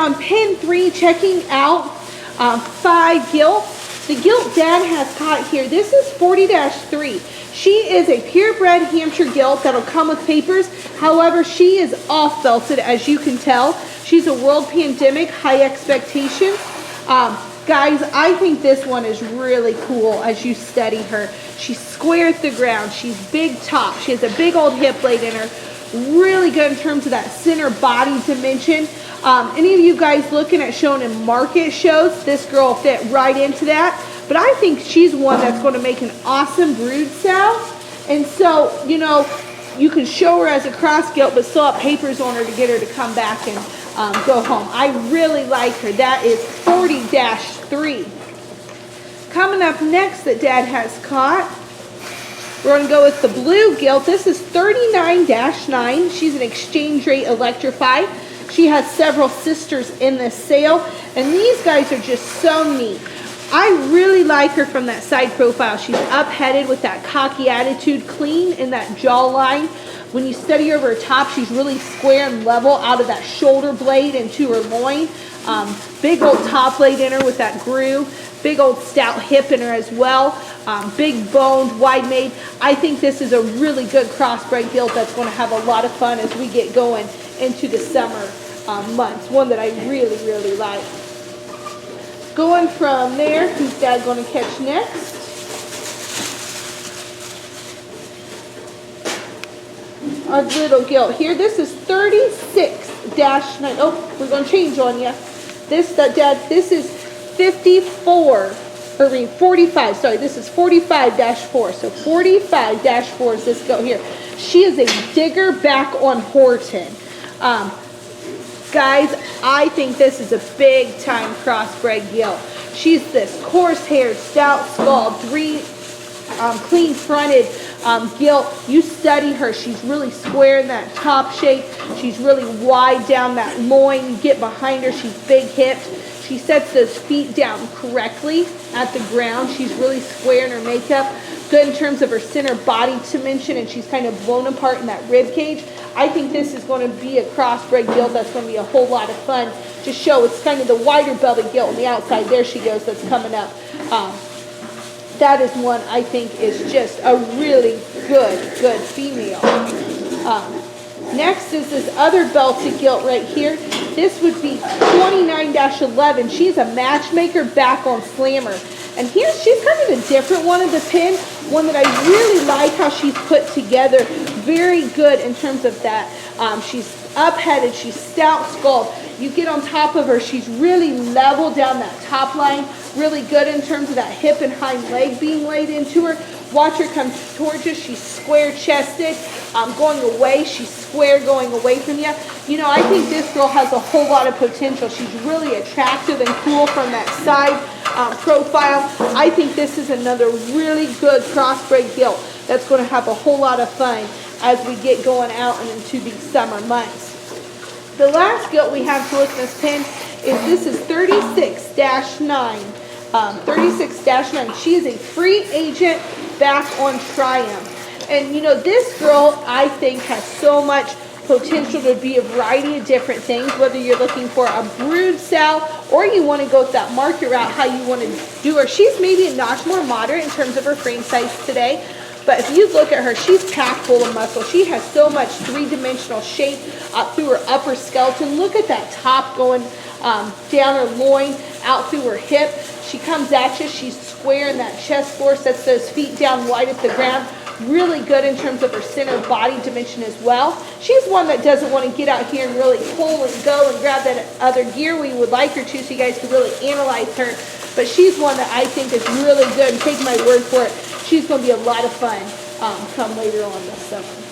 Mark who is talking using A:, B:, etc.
A: on pin 3, checking out 5 gilt. The gilt Dad has caught here, this is 40-3. She is a purebred Hampshire gilt that'll come with papers. However, she is off belted, as you can tell. She's a world pandemic, high expectations. Guys, I think this one is really cool as you study her. She's square at the ground. She's big top. She has a big old hip blade in her. Really good in terms of that center body dimension. Any of you guys looking at showing in market shows, this girl will fit right into that. But I think she's one that's going to make an awesome brood sow. And so, you know, you can show her as a cross gilt, but still have papers on her to get her to come back and go home. I really like her. That is 40-3. Coming up next that Dad has caught, we're going to go with the blue gilt. This is 39-9. She's an exchange rate electrified. She has several sisters in this sale, and these guys are just so neat. I really like her from that side profile. She's up-headed with that cocky attitude, clean in that jawline. When you study over her top, she's really square and level out of that shoulder blade into her loin. Big old top blade in her with that groove. Big old stout hip in her as well. Big boned, wide made. I think this is a really good crossbred gilt that's going to have a lot of fun as we get going into the summer months. One that I really, really like. Going from there, who's Dad going to catch next? Our little gilt here. This is 36-9. Oh, we're going to change on you. This is 45. Sorry, this is 45-4. So 45-4 is this gilt here. She is a digger back on Horton. Guys, I think this is a big time crossbred gilt. She's this coarse-haired, stout-skulled, clean fronted gilt. You study her. She's really square in that top shape. She's really wide down that loin. You get behind her. She's big hipped. She sets those feet down correctly at the ground. She's really square in her makeup. Good in terms of her center body dimension, and she's kind of blown apart in that rib cage. I think this is going to be a crossbred gilt that's going to be a whole lot of fun to show. It's kind of the wider belly gilt on the outside. There she goes. That's coming up. That is one I think is just a really good female. Next is this other belted gilt right here. This would be 29-11. She's a matchmaker back on Slammer. And here she's kind of a different one of the pin. One that I really like how she's put together. Very good in terms of that. She's up-headed. She's stout-skulled. You get on top of her. She's really level down that top line. Really good in terms of that hip and hind leg being laid into her. Watch her come towards you. She's square-chested. Going away, she's square going away from you. You know, I think this girl has a whole lot of potential. She's really attractive and cool from that side profile. I think this is another really good crossbred gilt that's going to have a whole lot of fun as we get going out and into these summer months. The last gilt we have to look at this pin is this is 36-9. 36-9. She is a free agent back on Triumph. And you know, this girl I think has so much potential to be a variety of different things, whether you're looking for a brood sow or you want to go with that market route, how you want to do her. She's maybe a notch more moderate in terms of her frame size today, but if you look at her, she's packed full of muscle. She has so much three-dimensional shape through her upper skeleton. Look at that top going down her loin, out through her hip. She comes at you. She's square in that chest floor, sets those feet down wide at the ground. Really good in terms of her center body dimension as well. She's one that doesn't want to get out here and really pull and go and grab that other gear we would like her to, so you guys can really analyze her. But she's one that I think is really good, and take my word for it, she's going to be a lot of fun come later on this summer.